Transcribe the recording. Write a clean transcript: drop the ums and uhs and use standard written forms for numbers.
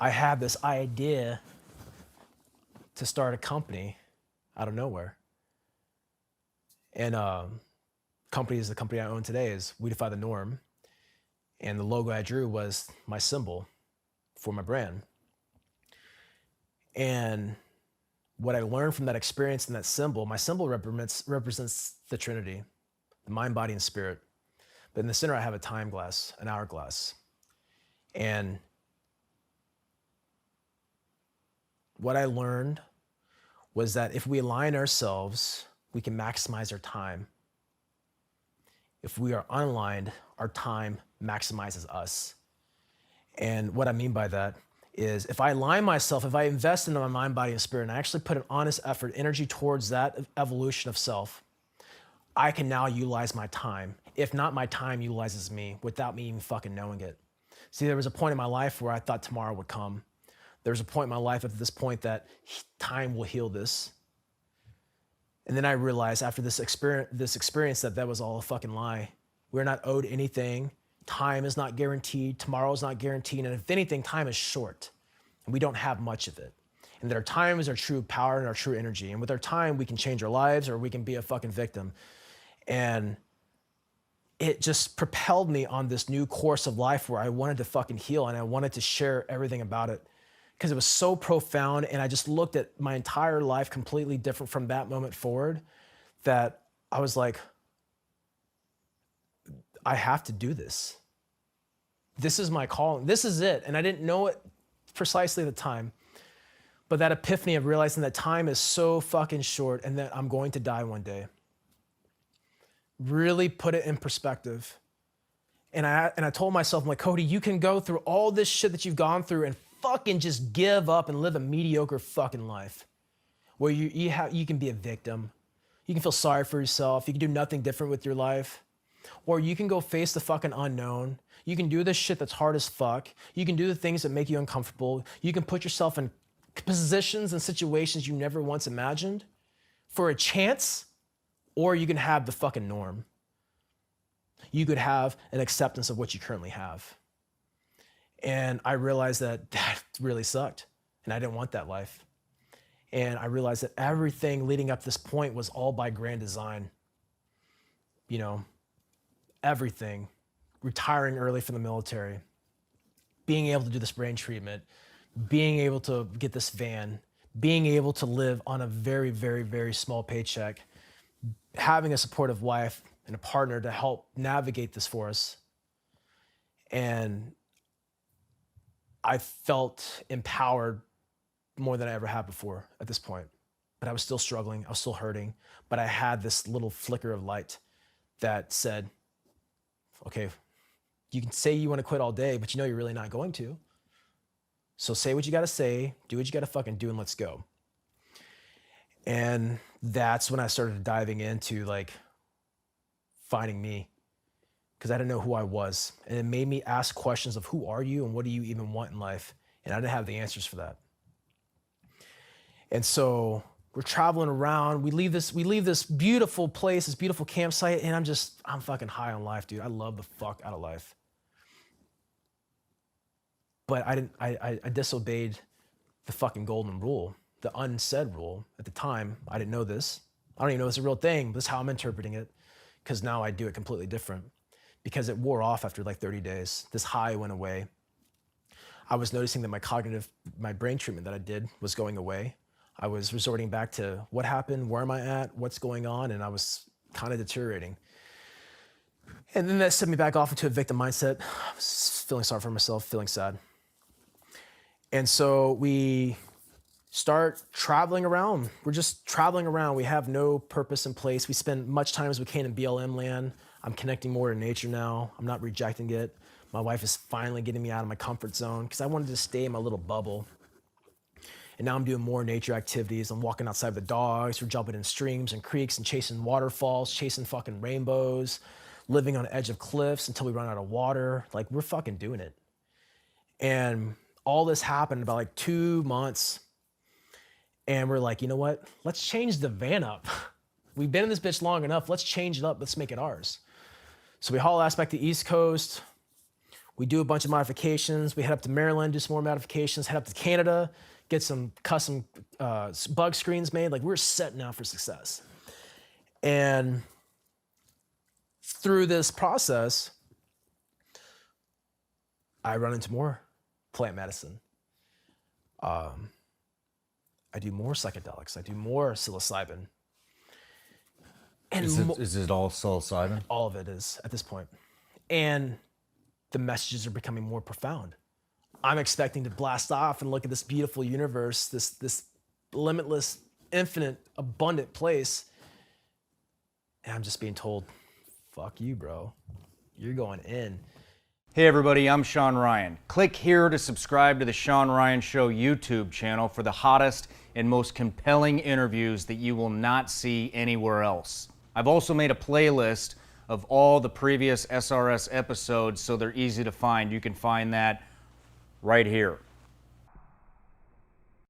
I had this idea to start a company out of nowhere. And the company I own today is We Defy The Norm. And the logo I drew was my symbol for my brand. And what I learned from that experience and that symbol, my symbol represents the Trinity, the mind, body, and spirit. But in the center, I have a time glass, an hourglass. And what I learned was that if we align ourselves, we can maximize our time. If we are unaligned, our time maximizes us. And what I mean by that is if I align myself, if I invest into my mind, body, and spirit, and I actually put an honest effort, energy towards that evolution of self, I can now utilize my time. If not, my time utilizes me without me even fucking knowing it. See, there was a point in my life where I thought tomorrow would come. There was a point in my life at this point that time will heal this. And then I realized after this experience that was all a fucking lie. We're not owed anything. Time is not guaranteed. Tomorrow is not guaranteed. And if anything, time is short. And we don't have much of it. And that our time is our true power and our true energy. And with our time, we can change our lives or we can be a fucking victim. And it just propelled me on this new course of life where I wanted to fucking heal and I wanted to share everything about it because it was so profound. And I just looked at my entire life completely different from that moment forward that I was like, I have to do this. This is my calling. This is it. And I didn't know it precisely at the time. But that epiphany of realizing that time is so fucking short and that I'm going to die one day really put it in perspective. And I told myself, I'm like, Cody, you can go through all this shit that you've gone through and fucking just give up and live a mediocre fucking life where you can be a victim. You can feel sorry for yourself. You can do nothing different with your life. Or you can go face the fucking unknown. You can do this shit that's hard as fuck. You can do the things that make you uncomfortable. You can put yourself in positions and situations you never once imagined for a chance, or you can have the fucking norm. You could have an acceptance of what you currently have. And I realized that really sucked, and I didn't want that life. And I realized that everything leading up to this point was all by grand design. You know, everything. Retiring early from the military, being able to do this brain treatment, being able to get this van, being able to live on a very, very, very small paycheck, having a supportive wife and a partner to help navigate this for us. And I felt empowered more than I ever have before at this point. But I was still struggling, I was still hurting, but I had this little flicker of light that said, okay, you can say you want to quit all day, but you know you're really not going to. So say what you got to say, do what you got to fucking do, and let's go. And that's when I started diving into like finding me, because I didn't know who I was. And it made me ask questions of who are you and what do you even want in life? And I didn't have the answers for that. And so we're traveling around. We leave this beautiful place, this beautiful campsite, and I'm fucking high on life, dude. I love the fuck out of life. But I disobeyed the fucking golden rule, the unsaid rule. At the time, I didn't know this. I don't even know it's a real thing, but this is how I'm interpreting it, because now I do it completely different. Because it wore off after like 30 days. This high went away. I was noticing that my brain treatment that I did was going away. I was resorting back to what happened, where am I at, what's going on, and I was kind of deteriorating. And then that set me back off into a victim mindset. I was feeling sorry for myself, feeling sad. And so we start traveling around. We're just traveling around. We have no purpose in place. We spend much time as we can in BLM land. I'm connecting more to nature now. I'm not rejecting it. My wife is finally getting me out of my comfort zone because I wanted to stay in my little bubble. And now I'm doing more nature activities. I'm walking outside with the dogs. We're jumping in streams and creeks and chasing waterfalls, chasing fucking rainbows, living on the edge of cliffs until we run out of water. Like, we're fucking doing it. And all this happened in about like 2 months. And we're like, you know what? Let's change the van up. We've been in this bitch long enough. Let's change it up. Let's make it ours. So we haul ass back to the East Coast. We do a bunch of modifications. We head up to Maryland, do some more modifications, head up to Canada, get some custom bug screens made. Like, we're set now for success. And through this process, I run into more plant medicine. I do more psychedelics. I do more psilocybin. And is it all psilocybin? all of it is at this point. And the messages are becoming more profound. I'm expecting to blast off and look at this beautiful universe, this limitless, infinite, abundant place. And I'm just being told, fuck you, bro. You're going in. Hey everybody, I'm Shawn Ryan. Click here to subscribe to the Shawn Ryan Show YouTube channel for the hottest and most compelling interviews that you will not see anywhere else. I've also made a playlist of all the previous SRS episodes so they're easy to find. You can find that right here.